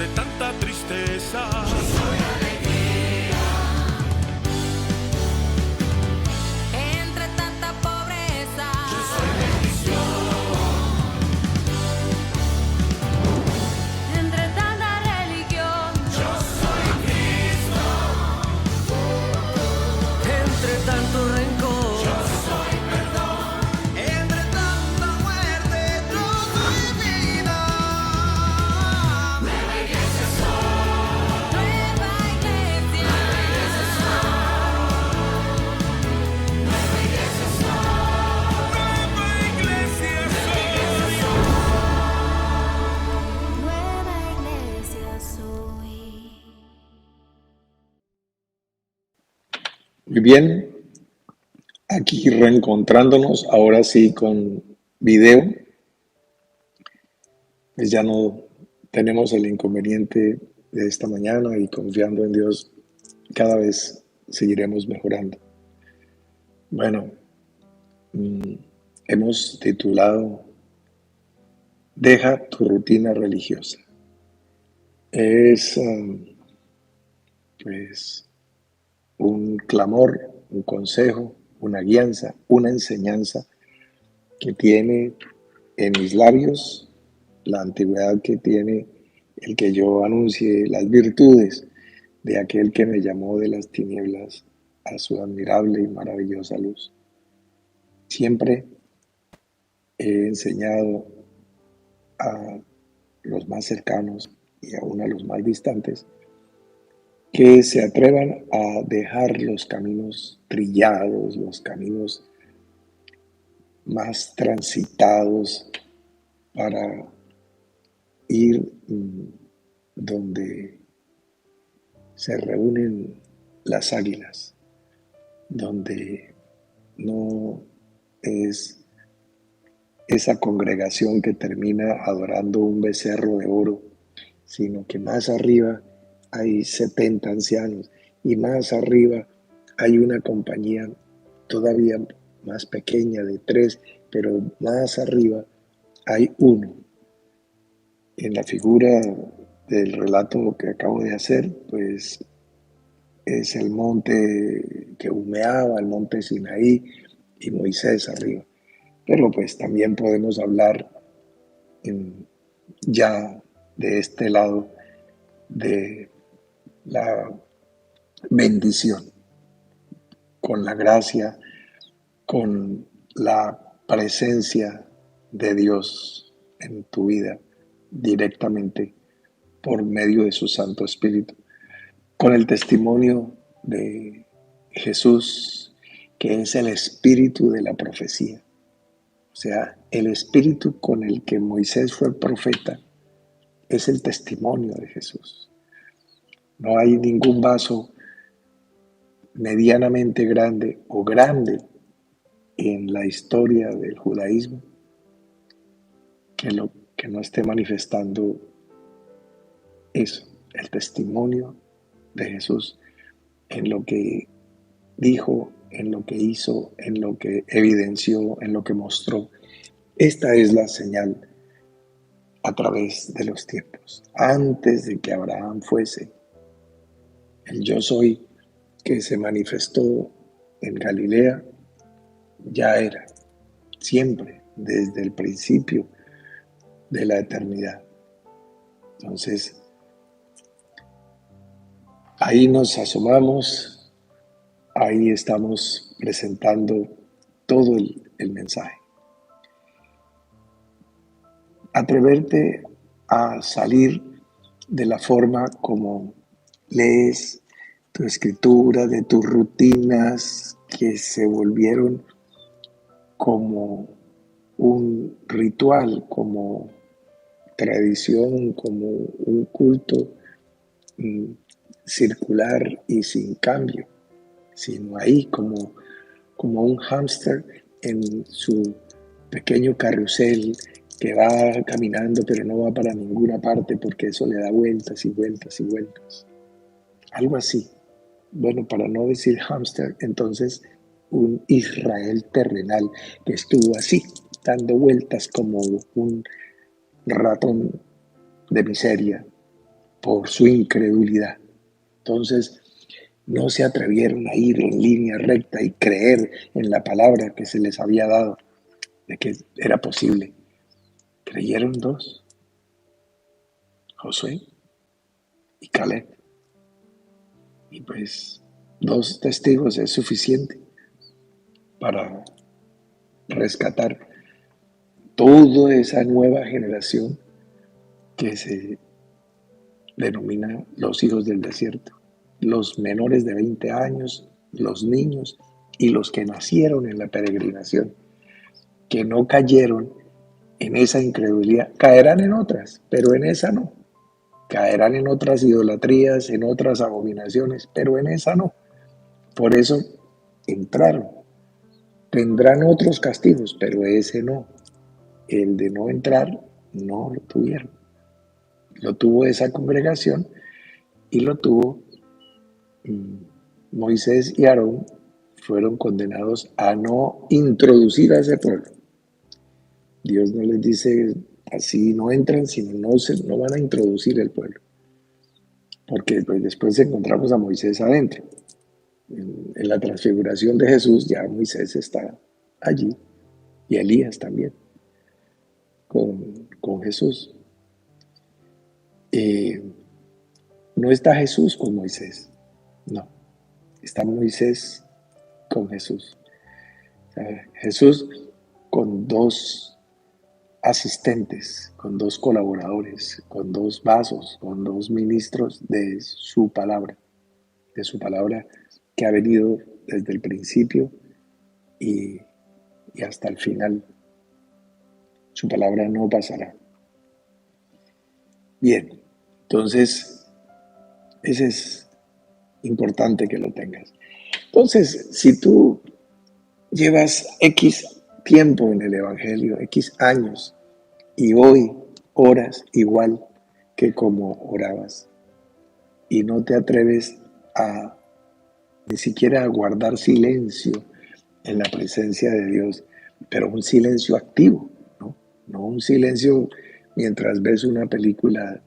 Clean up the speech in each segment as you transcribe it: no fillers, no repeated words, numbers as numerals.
entre tanta tristeza. Entre tanta pobreza, entre tanta religión, Entre tanto rencor, Entre tanta muerte, yo soy vida. nueva iglesia soy. Nueva iglesia soy. Muy bien, aquí reencontrándonos, ahora sí con video, pues ya no tenemos el inconveniente de esta mañana y confiando en Dios, cada vez seguiremos mejorando. Bueno, hemos titulado Deja tu rutina religiosa. Es pues un clamor, un consejo, una guianza, una enseñanza que tiene en mis labios la antigüedad que tiene el que yo anuncie las virtudes de aquel que me llamó de las tinieblas a su admirable y maravillosa luz. Siempre he enseñado a los más cercanos y aún a los más distantes que se atrevan a dejar los caminos trillados, los caminos más transitados para ir donde se reúnen las águilas, donde no es esa congregación que termina adorando un becerro de oro, sino que más arriba hay 70 ancianos y más arriba hay una compañía todavía más pequeña de 3, pero más arriba hay uno. En la figura del relato que acabo de hacer, pues es el monte que humeaba, el monte Sinaí y Moisés arriba. Pero pues también podemos hablar ya de este lado de la bendición, con la gracia, con la presencia de Dios en tu vida directamente por medio de su Santo Espíritu, con el testimonio de Jesús, que es el espíritu de la profecía. O sea, el espíritu con el que Moisés fue profeta es el testimonio de Jesús. No hay ningún vaso medianamente grande o grande en la historia del judaísmo que no esté manifestando eso, el testimonio de Jesús en lo que dijo, en lo que hizo, en lo que evidenció, en lo que mostró. Esta es la señal a través de los tiempos. Antes de que Abraham fuese, el yo soy que se manifestó en Galilea, ya era, siempre, desde el principio de la eternidad. Entonces, ahí nos asomamos, ahí estamos presentando todo el mensaje. Atreverte a salir de la forma como lees tu escritura, de tus rutinas que se volvieron como un ritual, como tradición, como un culto circular y sin cambio, sino ahí como un hámster en su pequeño carrusel que va caminando pero no va para ninguna parte porque eso le da vueltas y vueltas y vueltas. Algo así. Bueno, para no decir hámster, entonces un Israel terrenal que estuvo así, dando vueltas como un ratón de miseria por su incredulidad. Entonces, no se atrevieron a ir en línea recta y creer en la palabra que se les había dado, de que era posible. Creyeron dos, Josué y Caleb. Y pues 2 testigos es suficiente para rescatar toda esa nueva generación que se denomina los hijos del desierto. Los menores de 20 años, los niños y los que nacieron en la peregrinación, que no cayeron en esa incredulidad. Caerán en otras, pero en esa no. Caerán en otras idolatrías, en otras abominaciones, pero en esa no. Por eso entraron. Tendrán otros castigos, pero ese no. El de no entrar, no lo tuvieron. Lo tuvo esa congregación y lo tuvo Moisés y Aarón. Fueron condenados a no introducir a ese pueblo. Dios no les dice así no entran, sino no van a introducir el pueblo. Porque pues, después encontramos a Moisés adentro. En la transfiguración de Jesús ya Moisés está allí y Elías también con Jesús. No está Jesús con Moisés, no, está Moisés con Jesús. O sea, Jesús con 2 asistentes, con 2 colaboradores, con 2 vasos, con 2 ministros de su palabra que ha venido desde el principio y hasta el final. Su palabra no pasará. Bien, entonces, ese es importante que lo tengas. Entonces, si tú llevas X tiempo en el Evangelio, X años, y hoy oras igual que como orabas, y no te atreves a ni siquiera a guardar silencio en la presencia de Dios, pero un silencio activo, no un silencio mientras ves una película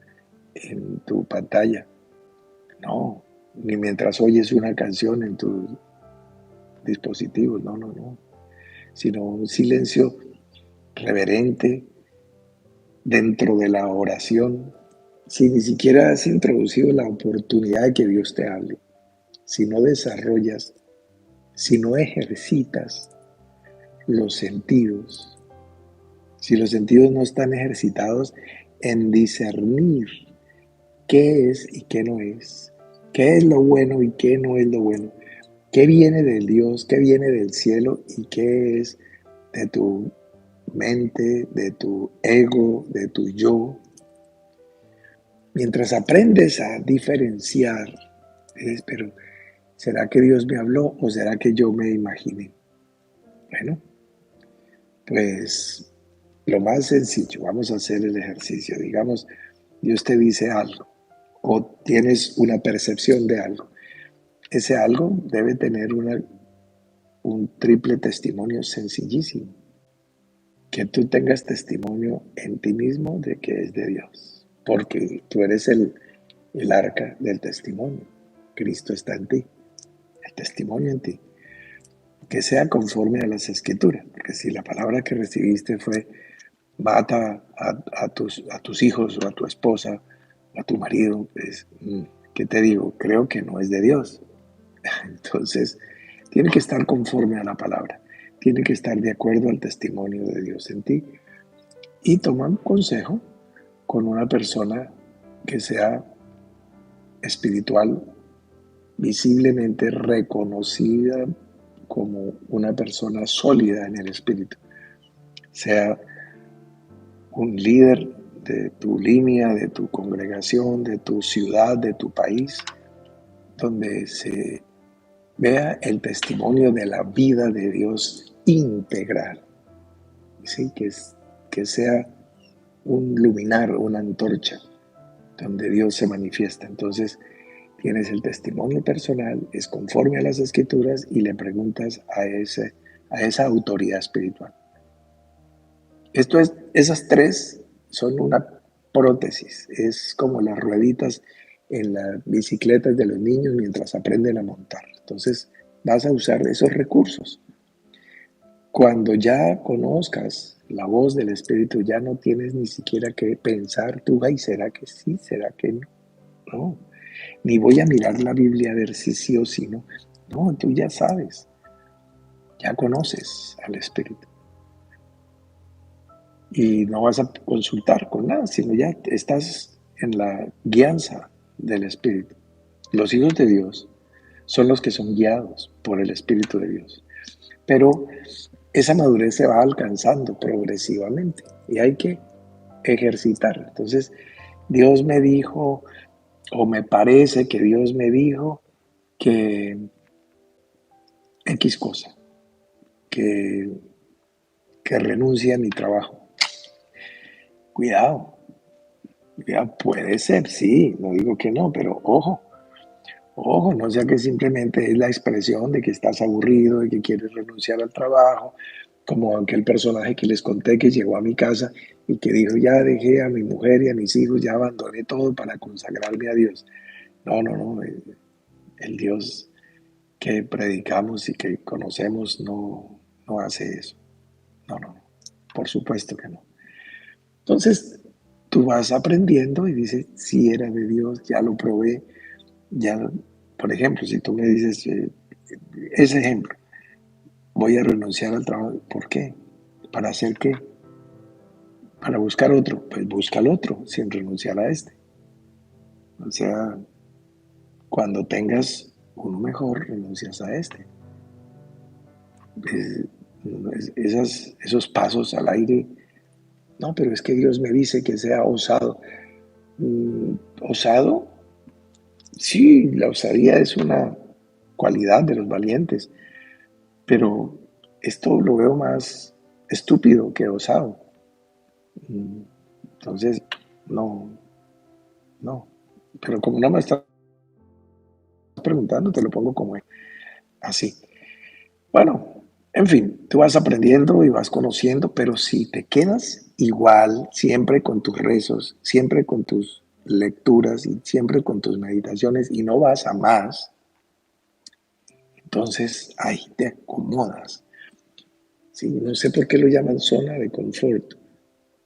en tu pantalla, no, ni mientras oyes una canción en tu dispositivo, no, sino un silencio reverente dentro de la oración, si ni siquiera has introducido la oportunidad de que Dios te hable, si no desarrollas, si no ejercitas los sentidos, si los sentidos no están ejercitados en discernir qué es y qué no es, qué es lo bueno y qué no es lo bueno, qué viene del Dios, qué viene del cielo y qué es de tu mente, de tu ego, de tu yo. Mientras aprendes a diferenciar, pero ¿será que Dios me habló o será que yo me imaginé? Bueno, pues lo más sencillo, vamos a hacer el ejercicio. Digamos, Dios te dice algo o tienes una percepción de algo. Ese algo debe tener un triple testimonio sencillísimo. Que tú tengas testimonio en ti mismo de que es de Dios, porque tú eres el arca del testimonio. Cristo está en ti, el testimonio en ti. Que sea conforme a las Escrituras, porque si la palabra que recibiste fue mata a tus hijos o a tu esposa, a tu marido, pues, ¿qué te digo? Creo que no es de Dios. Entonces, tiene que estar conforme a la palabra, tiene que estar de acuerdo al testimonio de Dios en ti. Y toma un consejo con una persona que sea espiritual, visiblemente reconocida como una persona sólida en el espíritu, sea un líder de tu línea, de tu congregación, de tu ciudad, de tu país, donde se vea el testimonio de la vida de Dios integral, ¿sí? Que sea un luminar, una antorcha, donde Dios se manifiesta. Entonces, tienes el testimonio personal, es conforme a las Escrituras y le preguntas a esa autoridad espiritual. Esas 3 son una prótesis, es como las rueditas en las bicicletas de los niños mientras aprenden a montar. Entonces vas a usar esos recursos. Cuando ya conozcas la voz del Espíritu, ya no tienes ni siquiera que pensar tú, ay, ¿será que sí? ¿Será que no? No, ni voy a mirar la Biblia a ver si sí o si no. No, tú ya sabes, ya conoces al Espíritu. Y no vas a consultar con nada, sino ya estás en la guianza del Espíritu. Los hijos de Dios son los que son guiados por el Espíritu de Dios. Pero esa madurez se va alcanzando progresivamente y hay que ejercitar. Entonces, Dios me dijo, o me parece que Dios me dijo que X cosa, que, que renuncie a mi trabajo. Cuidado, puede ser, sí, no digo que no, pero ojo, no sea que simplemente es la expresión de que estás aburrido, de que quieres renunciar al trabajo, como aquel personaje que les conté que llegó a mi casa y que dijo, ya dejé a mi mujer y a mis hijos, ya abandoné todo para consagrarme a Dios. No, el Dios que predicamos y que conocemos no hace eso. No, por supuesto que no. Entonces, tú vas aprendiendo y dices, si era de Dios, ya lo probé, ya, por ejemplo, si tú me dices, ese ejemplo, voy a renunciar al trabajo, ¿por qué? ¿Para hacer qué? Para buscar otro, pues busca el otro sin renunciar a este. O sea, cuando tengas uno mejor, renuncias a este. Esos pasos al aire, no, pero es que Dios me dice que sea osado. ¿Osado? Sí, la osadía es una cualidad de los valientes, pero esto lo veo más estúpido que osado. Entonces, no. Pero como no me estás preguntando, te lo pongo como así. Bueno, en fin, tú vas aprendiendo y vas conociendo, pero si te quedas igual, siempre con tus rezos, siempre con tus lecturas y siempre con tus meditaciones y no vas a más, entonces ahí te acomodas. Sí, no sé por qué lo llaman zona de confort.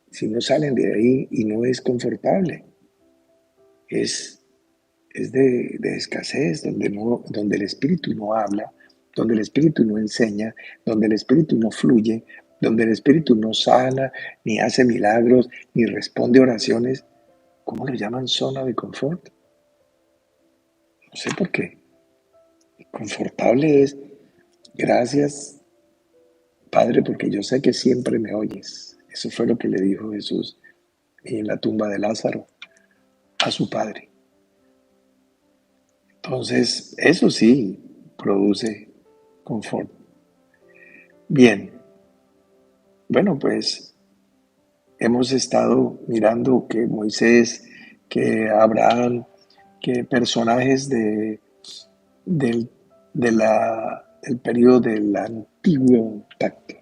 Si no salen de ahí y no es confortable, es de escasez, donde el espíritu no habla, donde el espíritu no enseña, donde el espíritu no fluye, donde el espíritu no sana, ni hace milagros, ni responde oraciones. ¿Cómo lo llaman zona de confort? No sé por qué. Confortable es, gracias Padre, porque yo sé que siempre me oyes. Eso fue lo que le dijo Jesús en la tumba de Lázaro a su padre. Entonces, eso sí produce confort. Bien, bueno, pues hemos estado mirando que Moisés, que Abraham, que personajes del, del periodo del antiguo pacto,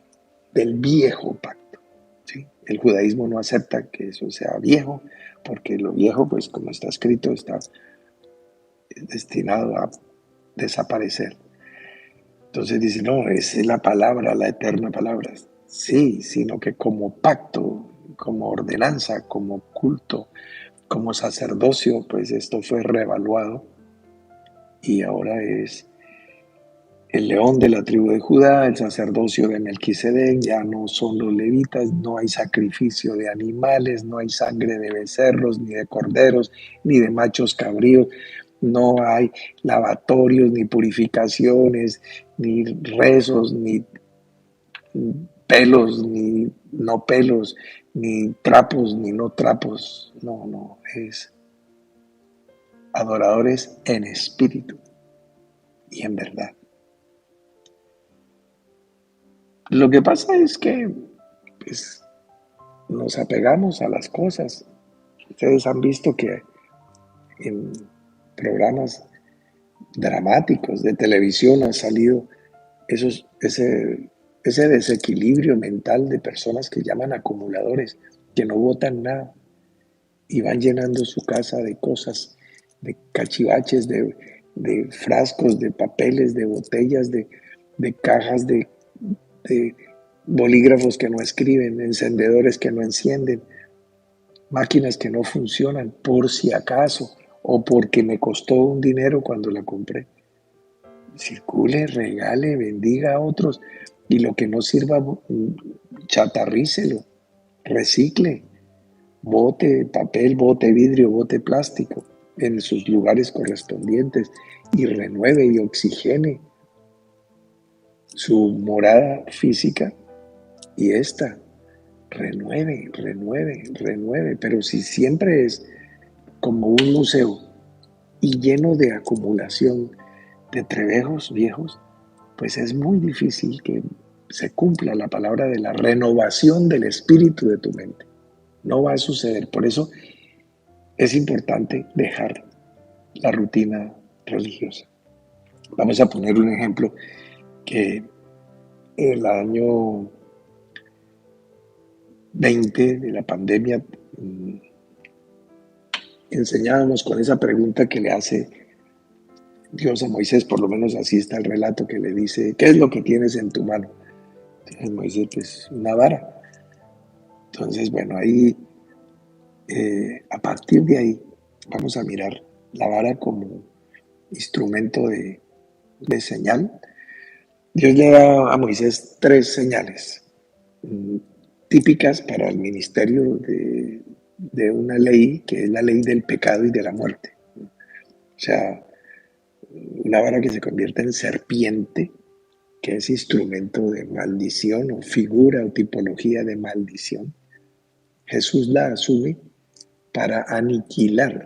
del viejo pacto. ¿Sí? El judaísmo no acepta que eso sea viejo, porque lo viejo, pues como está escrito, está destinado a desaparecer. Entonces dice, no, esa es la palabra, la eterna palabra. Sí, sino que como pacto, como ordenanza, como culto, como sacerdocio, pues esto fue reevaluado y ahora es el león de la tribu de Judá, el sacerdocio de Melquisedec, ya no son los levitas, no hay sacrificio de animales, no hay sangre de becerros, ni de corderos, ni de machos cabríos, no hay lavatorios, ni purificaciones, ni rezos, ni pelos, ni no pelos, ni trapos, ni no trapos. No, es adoradores en espíritu y en verdad. Lo que pasa es que pues, nos apegamos a las cosas. Ustedes han visto que en programas dramáticos de televisión han salido ese desequilibrio mental de personas que llaman acumuladores, que no votan nada, y van llenando su casa de cosas, de cachivaches, de frascos, de papeles, de botellas, de cajas, de bolígrafos que no escriben, encendedores que no encienden, máquinas que no funcionan por si acaso o porque me costó un dinero cuando la compré. Circule, regale, bendiga a otros y lo que no sirva, chatarrícelo, recicle, bote papel, bote vidrio, bote plástico en sus lugares correspondientes y renueve y oxigene su morada física y esta renueve, renueve, renueve. Pero si siempre es como un museo y lleno de acumulación de trebejos viejos, pues es muy difícil que se cumpla la palabra de la renovación del espíritu de tu mente. No va a suceder. Por eso es importante dejar la rutina religiosa. Vamos a poner un ejemplo que el año 20 de la pandemia enseñábamos con esa pregunta que le hace Dios a Moisés, por lo menos así está el relato que le dice, ¿qué es lo que tienes en tu mano? Entonces Moisés, pues una vara. Entonces, bueno, ahí, a partir de ahí, vamos a mirar la vara como instrumento de señal. Dios le da a Moisés 3 señales típicas para el ministerio de una ley que es la ley del pecado y de la muerte. O sea, una vara que se convierte en serpiente, que es instrumento de maldición o figura o tipología de maldición. Jesús la asume para aniquilar,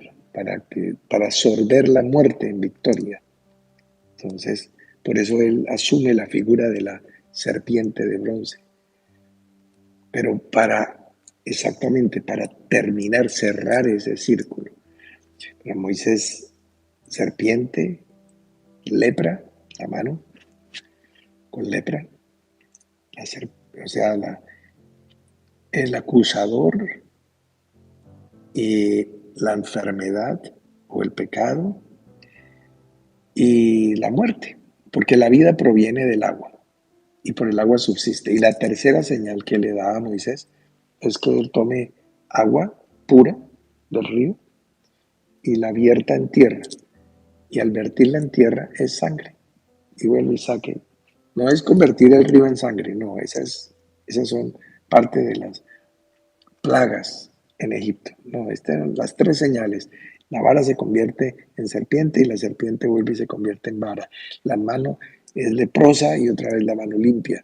para sorber la muerte en victoria. Entonces, por eso él asume la figura de la serpiente de bronce. Pero exactamente para terminar, cerrar ese círculo. Para Moisés, serpiente, lepra, la mano con lepra, o sea, el acusador y la enfermedad o el pecado y la muerte, porque la vida proviene del agua y por el agua subsiste. Y la tercera señal que le da a Moisés es que él tome agua pura del río y la vierta en tierra. Y al vertirla en tierra es sangre. Y bueno, y saque. No es convertir el río en sangre, no, esas son parte de las plagas en Egipto. No, estas eran las 3 señales. La vara se convierte en serpiente y la serpiente vuelve y se convierte en vara. La mano es leprosa y otra vez la mano limpia.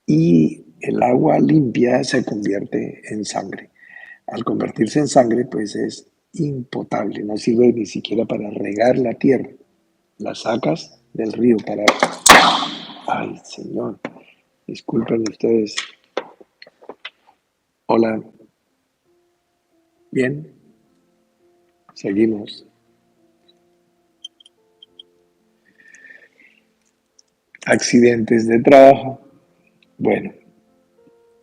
Y el agua limpia se convierte en sangre. Al convertirse en sangre, pues es impotable, no sirve ni siquiera para regar la tierra. La sacas del río para... Ay, Señor, disculpen ustedes. Hola. Bien, seguimos. Accidentes de trabajo. Bueno,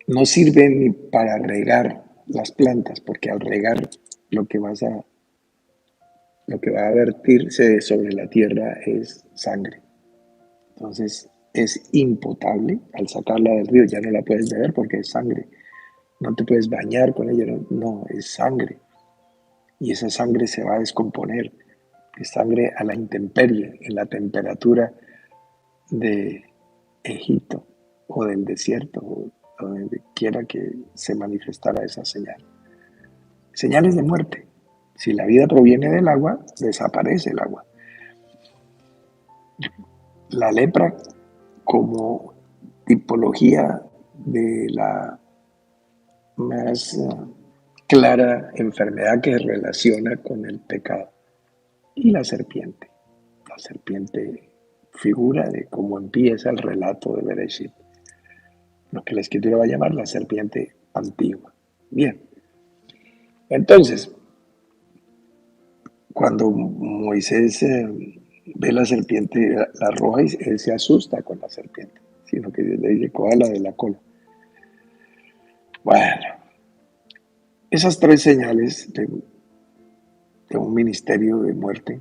no sirven ni para regar las plantas, porque al regar lo que va a vertirse sobre la tierra es sangre. Entonces es impotable. Al sacarla del río ya no la puedes beber porque es sangre. No te puedes bañar con ella, no, es sangre. Y esa sangre se va a descomponer. Es sangre a la intemperie, en la temperatura de Egipto o del desierto o donde quiera que se manifestara esa señal. Señales de muerte. Si la vida proviene del agua, desaparece el agua. La lepra como tipología de la más clara enfermedad que se relaciona con el pecado. Y la serpiente. La serpiente figura de cómo empieza el relato de Bereshit. Lo que la escritura va a llamar la serpiente antigua. Bien. Entonces, cuando Moisés ve la serpiente, la arroja y él se asusta con la serpiente, sino que Dios le dice, cójala de la cola. Bueno, Esas tres señales de un ministerio de muerte,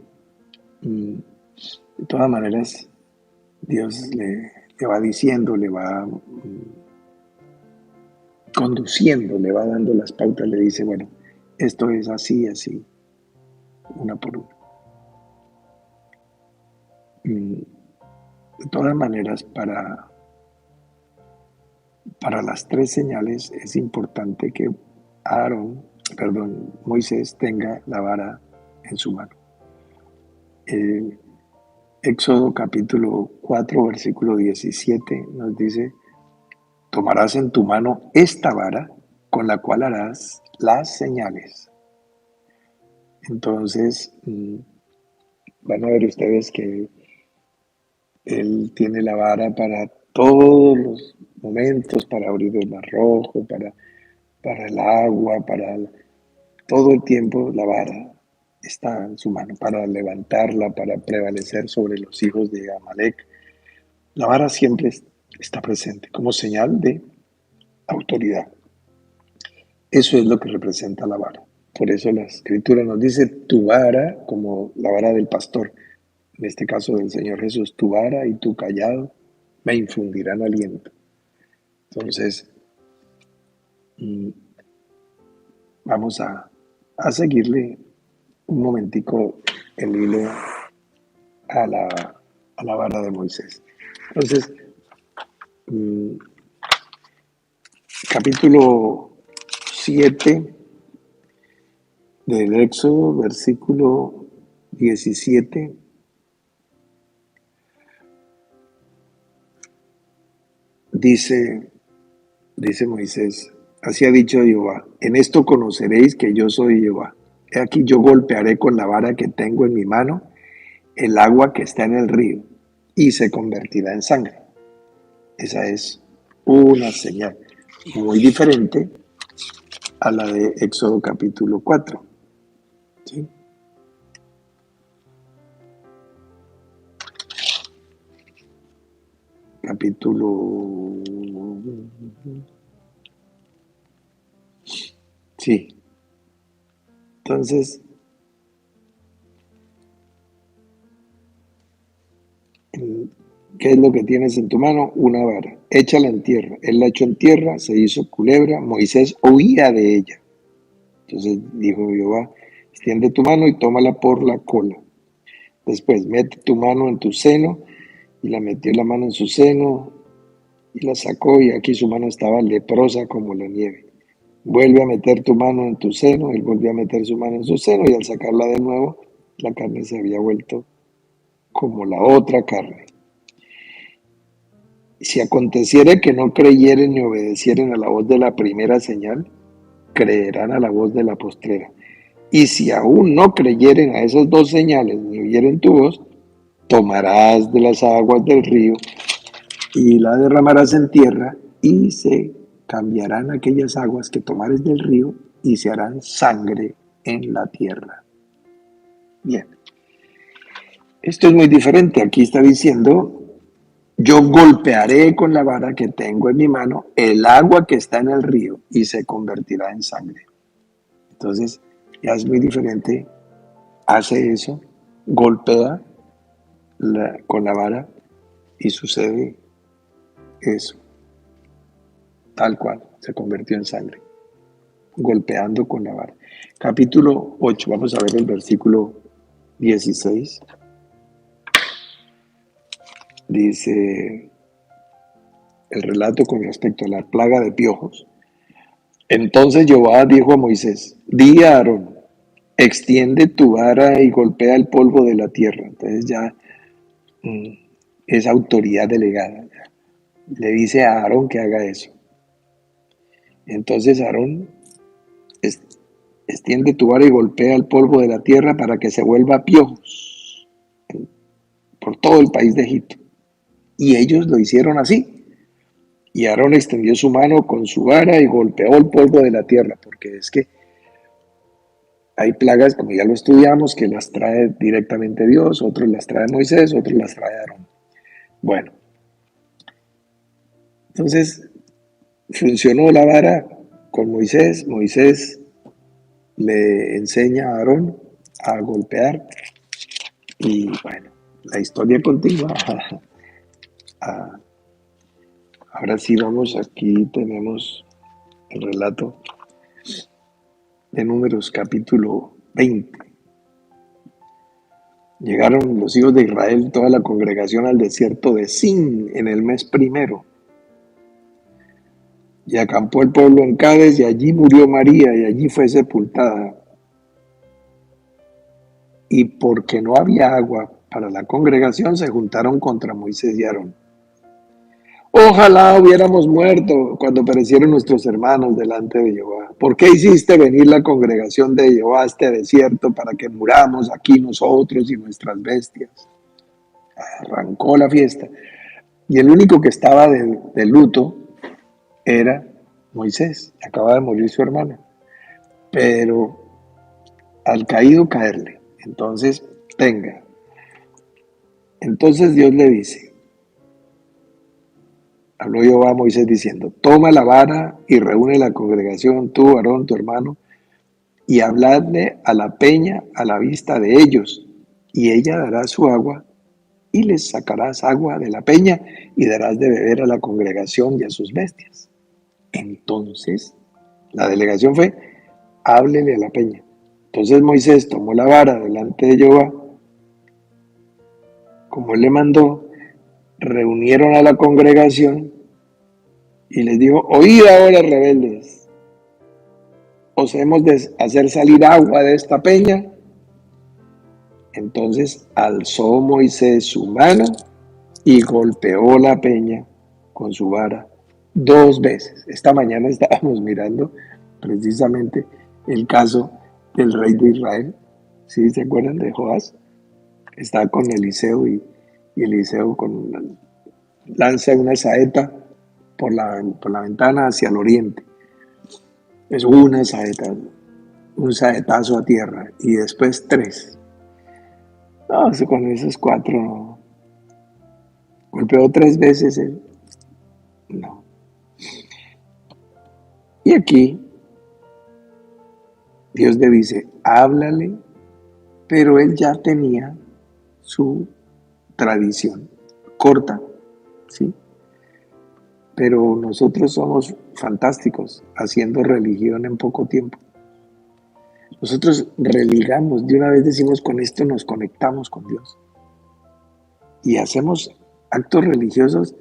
de todas maneras, Dios le va diciendo, le va conduciendo, le va dando las pautas, le dice, bueno, esto es así, así, una por una. De todas maneras, para las tres señales es importante que Moisés tenga la vara en su mano. Éxodo capítulo 4, versículo 17 nos dice, tomarás en tu mano esta vara con la cual harás las señales. Entonces, van a ver ustedes que él tiene la vara para todos los momentos, para abrir el mar rojo, para el agua, todo el tiempo la vara está en su mano, para levantarla, para prevalecer sobre los hijos de Amalek. La vara siempre está presente como señal de autoridad. Eso es lo que representa la vara. Por eso la Escritura nos dice tu vara, como la vara del pastor, en este caso del Señor Jesús, tu vara y tu cayado me infundirán aliento. Entonces, vamos a seguirle un momentico el hilo a la vara de Moisés. Entonces, capítulo 7 del Éxodo, versículo 17. Dice Moisés, así ha dicho Jehová, en esto conoceréis que yo soy Jehová. He aquí yo golpearé con la vara que tengo en mi mano el agua que está en el río y se convertirá en sangre. Esa es una señal muy diferente a la de Éxodo capítulo 4. ¿Sí? Capítulo... Sí. Entonces, ¿qué es lo que tienes en tu mano? Una vara. Échala en tierra. Él la echó en tierra, se hizo culebra. Moisés huía de ella. Entonces dijo Jehová, extiende tu mano y tómala por la cola. Después, mete tu mano en tu seno. Y la metió la mano en su seno y la sacó, y aquí su mano estaba leprosa como la nieve. Vuelve a meter tu mano en tu seno. Él volvió a meter su mano en su seno, y al sacarla de nuevo, la carne se había vuelto como la otra carne. Si aconteciera que no creyeren ni obedecieren a la voz de la primera señal, creerán a la voz de la postrera. Y si aún no creyeren a esas dos señales ni oyeren tu voz, tomarás de las aguas del río y la derramarás en tierra, y se cambiarán aquellas aguas que tomares del río y se harán sangre en la tierra. Bien, esto es muy diferente. Aquí está diciendo, yo golpearé con la vara que tengo en mi mano el agua que está en el río y se convertirá en sangre. Entonces, ya es muy diferente. Hace eso, golpea con la vara y sucede eso, tal cual, se convirtió en sangre, golpeando con la vara. Capítulo 8, vamos a ver el versículo 16. Dice el relato con respecto a la plaga de piojos. Entonces Jehová dijo a Moisés, di a Aarón, extiende tu vara y golpea el polvo de la tierra. Entonces ya es autoridad delegada. Le dice a Aarón que haga eso. Entonces Aarón extiende tu vara y golpea el polvo de la tierra para que se vuelva piojos por todo el país de Egipto. Y ellos lo hicieron así. Y Aarón extendió su mano con su vara y golpeó el polvo de la tierra, porque es que hay plagas, como ya lo estudiamos, que las trae directamente Dios, otros las trae Moisés, otros las trae Aarón. Bueno, entonces funcionó la vara con Moisés. Moisés le enseña a Aarón a golpear y bueno, la historia continúa. Ah, ahora sí vamos, aquí tenemos el relato de Números capítulo 20. Llegaron los hijos de Israel, toda la congregación, al desierto de Sin en el mes primero. Y acampó el pueblo en Cades, y allí murió María, y allí fue sepultada. Y porque no había agua para la congregación, se juntaron contra Moisés y Aarón. Ojalá hubiéramos muerto cuando perecieron nuestros hermanos delante de Jehová. ¿Por qué hiciste venir la congregación de Jehová a este desierto para que muramos aquí nosotros y nuestras bestias? Arrancó la fiesta. Y el único que estaba de luto era Moisés. Acaba de morir su hermano. Pero al caído caerle. Entonces, venga. Entonces Dios le dice, habló Jehová a Moisés diciendo, toma la vara y reúne la congregación, tú, Aarón, tu hermano, y habladle a la peña a la vista de ellos, y ella dará su agua, y les sacarás agua de la peña, y darás de beber a la congregación y a sus bestias. Entonces, la delegación fue, háblele a la peña. Entonces Moisés tomó la vara delante de Jehová, como él le mandó, reunieron a la congregación y les dijo, oíd ahora, rebeldes, ¿os hemos de hacer salir agua de esta peña? Entonces alzó Moisés su mano y golpeó la peña con su vara 2 veces. Esta mañana estábamos mirando precisamente el caso del rey de Israel. ¿Sí se acuerdan de Joás? Está con Eliseo y Eliseo lanza una saeta por la ventana hacia el oriente. Es una saeta, un saetazo a tierra y después 3. No, con esos 4 no. Golpeó 3 veces él. No. Y aquí Dios le dice, háblale, pero él ya tenía su tradición corta, ¿sí? Pero nosotros somos fantásticos haciendo religión en poco tiempo. Nosotros religamos, de una vez decimos, con esto nos conectamos con Dios. Y hacemos actos religiosos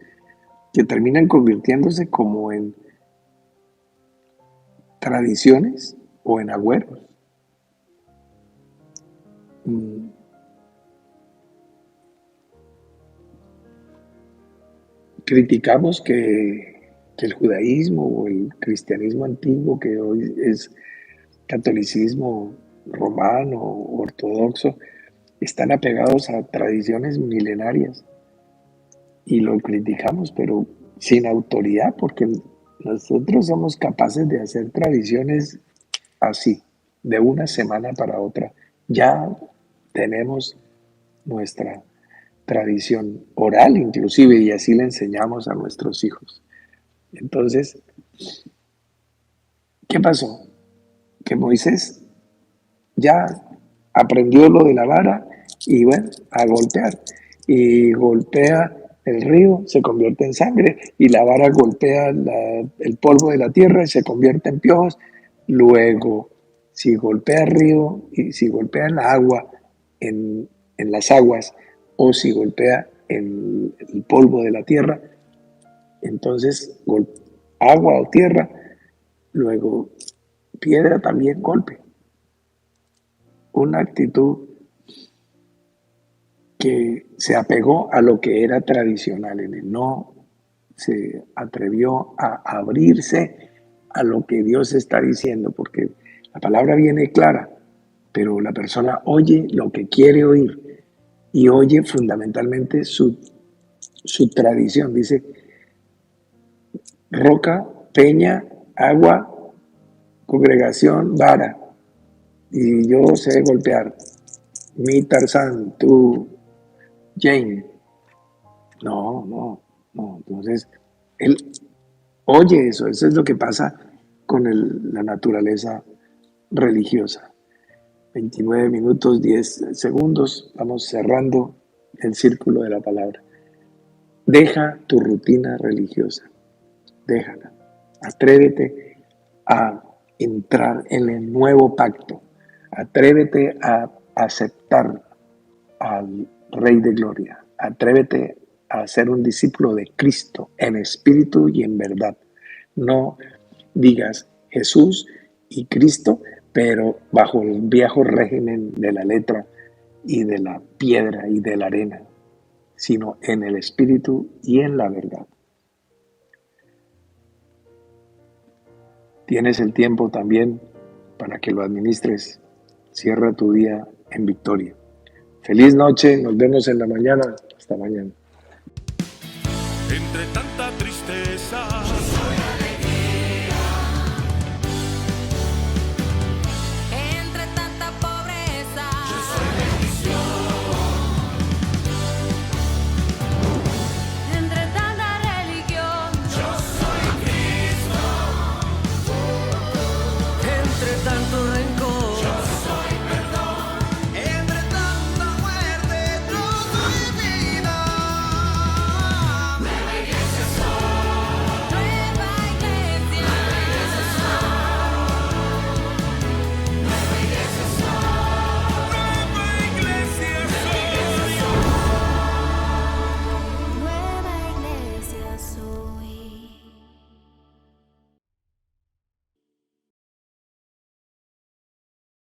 que terminan convirtiéndose como en tradiciones o en agüeros. Criticamos que el judaísmo o el cristianismo antiguo, que hoy es catolicismo romano o ortodoxo, están apegados a tradiciones milenarias y lo criticamos, pero sin autoridad, porque nosotros somos capaces de hacer tradiciones así, de una semana para otra. Ya tenemos nuestra tradición oral inclusive y así le enseñamos a nuestros hijos. Entonces, ¿qué pasó? Que Moisés ya aprendió lo de la vara y bueno, a golpear. Y golpea el río, se convierte en sangre, y la vara golpea el polvo de la tierra y se convierte en piojos. Luego, si golpea el río y si golpea el agua en las aguas, o si golpea en el polvo de la tierra, entonces agua o tierra, luego piedra también golpe. Una actitud que se apegó a lo que era tradicional en él, no se atrevió a abrirse a lo que Dios está diciendo, porque la palabra viene clara, pero la persona oye lo que quiere oír y oye fundamentalmente su tradición. Dice, roca, peña, agua, congregación, vara, y yo sé golpear. Mi Tarzán, tú, Jane. No. Entonces, él oye eso. Eso es lo que pasa con la naturaleza religiosa. 29 minutos, 10 segundos, vamos cerrando el círculo de la palabra. Deja tu rutina religiosa, déjala. Atrévete a entrar en el nuevo pacto. Atrévete a aceptar al Rey de Gloria. Atrévete a ser un discípulo de Cristo en espíritu y en verdad. No digas Jesús y Cristo, pero bajo el viejo régimen de la letra y de la piedra y de la arena, sino en el espíritu y en la verdad. Tienes el tiempo también para que lo administres. Cierra tu día en victoria. Feliz noche, nos vemos en la mañana. Hasta mañana. Entre tanto